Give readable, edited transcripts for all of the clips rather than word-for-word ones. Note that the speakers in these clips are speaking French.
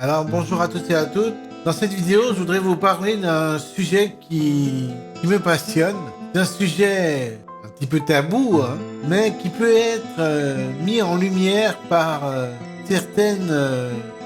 Alors bonjour à tous et à toutes. Dans cette vidéo, je voudrais vous parler d'un sujet qui me passionne. C'est un sujet un petit peu tabou, hein, mais qui peut être mis en lumière par certaines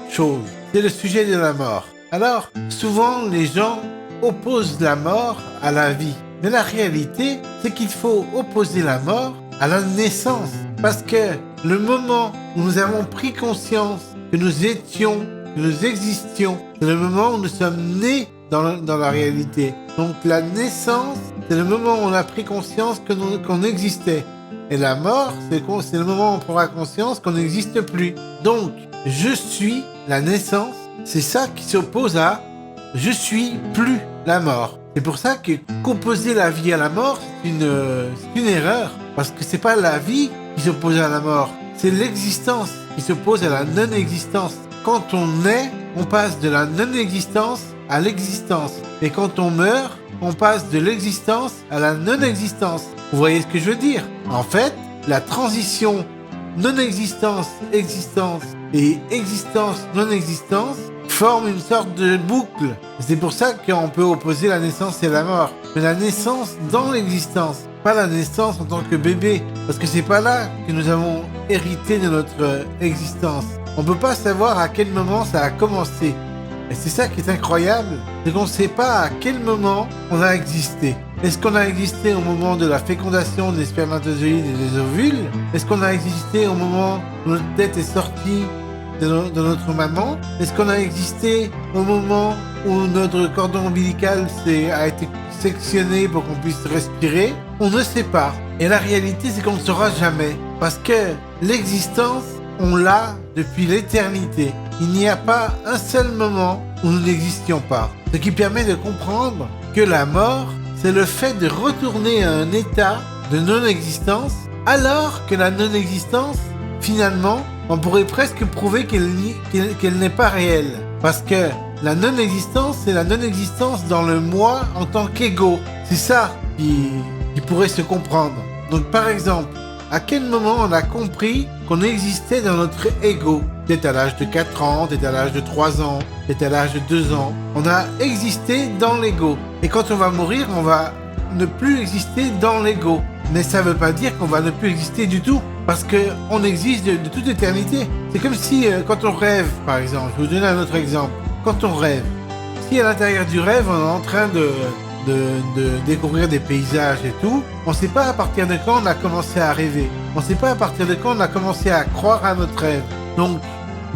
choses. C'est le sujet de la mort. Alors, souvent les gens opposent la mort à la vie. Mais la réalité, c'est qu'il faut opposer la mort à la naissance. Parce que le moment où nous avons pris conscience que nous étions, que nous existions, c'est le moment où nous sommes nés dans la réalité. Donc la naissance, c'est le moment où on a pris conscience qu'on existait. Et la mort, c'est le moment où on prendra conscience qu'on n'existe plus. Donc, je suis la naissance, c'est ça qui s'oppose à je suis plus la mort. C'est pour ça que qu'opposer la vie à la mort, c'est une erreur. Parce que c'est pas la vie qui s'oppose à la mort, c'est l'existence qui s'oppose à la non-existence. Quand on naît, on passe de la non-existence à l'existence. Et quand on meurt, on passe de l'existence à la non-existence. Vous voyez ce que je veux dire? En fait, la transition non-existence, existence et existence, non-existence forme une sorte de boucle. C'est pour ça qu'on peut opposer la naissance et la mort. Mais la naissance dans l'existence, pas la naissance en tant que bébé. Parce que c'est pas là que nous avons hérité de notre existence. On peut pas savoir à quel moment ça a commencé. Et c'est ça qui est incroyable, c'est qu'on ne sait pas à quel moment on a existé. Est-ce qu'on a existé au moment de la fécondation des spermatozoïdes et des ovules? Est-ce qu'on a existé au moment où notre tête est sortie de notre maman? Est-ce qu'on a existé au moment où notre cordon ombilical a été sectionné pour qu'on puisse respirer? On ne sait pas. Et la réalité, c'est qu'on ne saura jamais. Parce que l'existence, on l'a depuis l'éternité. Il n'y a pas un seul moment où nous n'existions pas. Ce qui permet de comprendre que la mort, c'est le fait de retourner à un état de non-existence, alors que la non-existence, finalement, on pourrait presque prouver qu'elle n'est pas réelle. Parce que la non-existence, c'est la non-existence dans le moi en tant qu'ego. C'est ça qui pourrait se comprendre. Donc par exemple, à quel moment on a compris qu'on existait dans notre ego? Peut-être à l'âge de 4 ans, peut-être à l'âge de 3 ans, peut-être à l'âge de 2 ans. On a existé dans l'ego. Et quand on va mourir, on va ne plus exister dans l'ego. Mais ça ne veut pas dire qu'on va ne plus exister du tout. Parce qu'on existe de toute éternité. C'est comme si quand on rêve, par exemple, je vais vous donner un autre exemple. Quand on rêve, si à l'intérieur du rêve, on est en train de découvrir des paysages et tout, on ne sait pas à partir de quand on a commencé à rêver. On ne sait pas à partir de quand on a commencé à croire à notre rêve. Donc,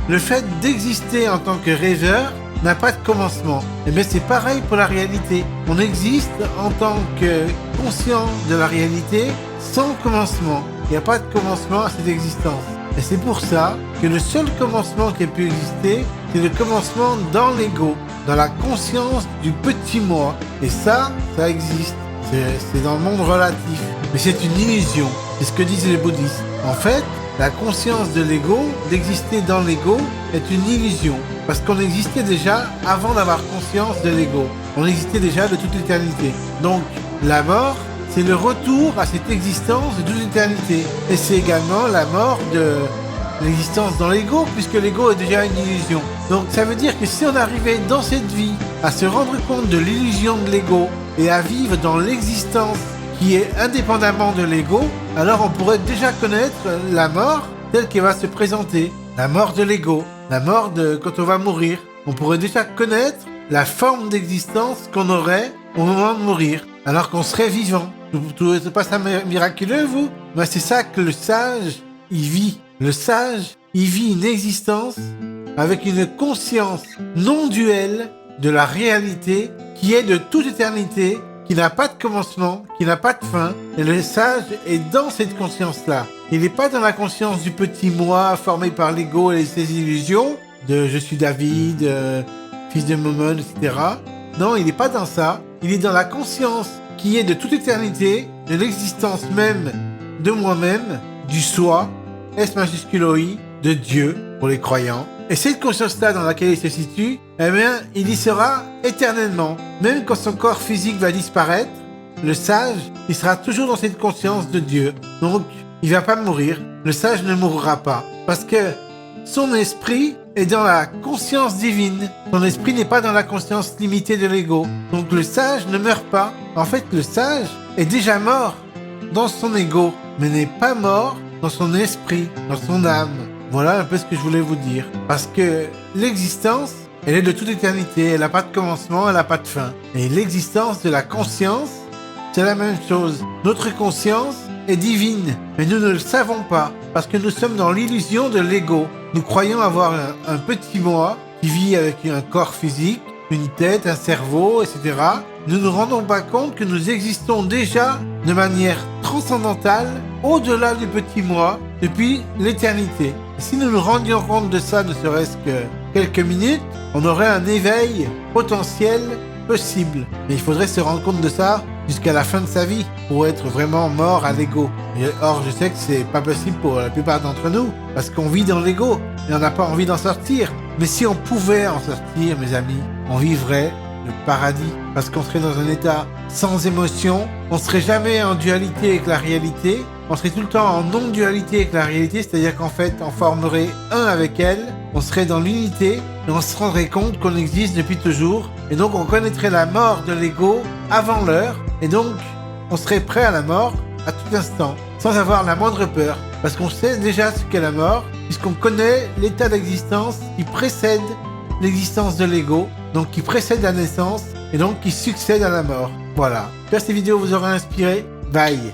le fait d'exister en tant que rêveur n'a pas de commencement. Et bien c'est pareil pour la réalité. On existe en tant que conscient de la réalité sans commencement. Il n'y a pas de commencement à cette existence. Et c'est pour ça que le seul commencement qui a pu exister, c'est le commencement dans l'ego, dans la conscience du petit moi. Et ça existe. C'est dans le monde relatif. Mais c'est une illusion. C'est ce que disent les bouddhistes. En fait, la conscience de l'ego, d'exister dans l'ego, est une illusion. Parce qu'on existait déjà avant d'avoir conscience de l'ego. On existait déjà de toute éternité. Donc, la mort, c'est le retour à cette existence de toute éternité. Et c'est également la mort de l'existence dans l'ego, puisque l'ego est déjà une illusion. Donc ça veut dire que si on arrivait dans cette vie à se rendre compte de l'illusion de l'ego et à vivre dans l'existence qui est indépendamment de l'ego, alors on pourrait déjà connaître la mort telle qu'elle va se présenter. La mort de l'ego, la mort de quand on va mourir. On pourrait déjà connaître la forme d'existence qu'on aurait au moment de mourir, alors qu'on serait vivant. Vous trouvez pas ça miraculeux, vous? Ben, c'est ça que le sage, il vit. Le sage, il vit une existence avec une conscience non duelle de la réalité qui est de toute éternité, qui n'a pas de commencement, qui n'a pas de fin. Et le sage est dans cette conscience-là. Il n'est pas dans la conscience du petit moi formé par l'ego et ses illusions, de je suis David, fils de Momon, etc. Non, il n'est pas dans ça. Il est dans la conscience qui est de toute éternité, de l'existence même de moi-même, du soi, S majuscule OI, de Dieu pour les croyants. Et cette conscience-là dans laquelle il se situe, eh bien, il y sera éternellement. Même quand son corps physique va disparaître, le sage, il sera toujours dans cette conscience de Dieu. Donc, il va pas mourir. Le sage ne mourra pas. Parce que son esprit est dans la conscience divine. Son esprit n'est pas dans la conscience limitée de l'ego. Donc le sage ne meurt pas. En fait, le sage est déjà mort dans son ego, mais n'est pas mort dans son esprit, dans son âme. Voilà un peu ce que je voulais vous dire. Parce que l'existence, elle est de toute éternité. Elle n'a pas de commencement, elle n'a pas de fin. Et l'existence de la conscience, c'est la même chose. Notre conscience est divine, mais nous ne le savons pas, parce que nous sommes dans l'illusion de l'ego. Nous croyons avoir un petit moi qui vit avec un corps physique, une tête, un cerveau, etc. Nous ne nous rendons pas compte que nous existons déjà de manière transcendantale, au-delà du petit moi, depuis l'éternité. Et si nous nous rendions compte de ça, ne serait-ce que quelques minutes, on aurait un éveil potentiel possible. Mais il faudrait se rendre compte de ça jusqu'à la fin de sa vie pour être vraiment mort à l'ego. Or, je sais que c'est pas possible pour la plupart d'entre nous parce qu'on vit dans l'ego et on n'a pas envie d'en sortir. Mais si on pouvait en sortir, mes amis, on vivrait le paradis parce qu'on serait dans un état sans émotion, on serait jamais en dualité avec la réalité, on serait tout le temps en non-dualité avec la réalité, c'est-à-dire qu'en fait, on formerait un avec elle, on serait dans l'unité et on se rendrait compte qu'on existe depuis toujours. Et donc, on connaîtrait la mort de l'ego avant l'heure. Et donc, on serait prêt à la mort à tout instant, sans avoir la moindre peur. Parce qu'on sait déjà ce qu'est la mort, puisqu'on connaît l'état d'existence qui précède l'existence de l'ego, donc qui précède la naissance, et donc qui succède à la mort. Voilà. J'espère que cette vidéo vous aura inspiré. Bye.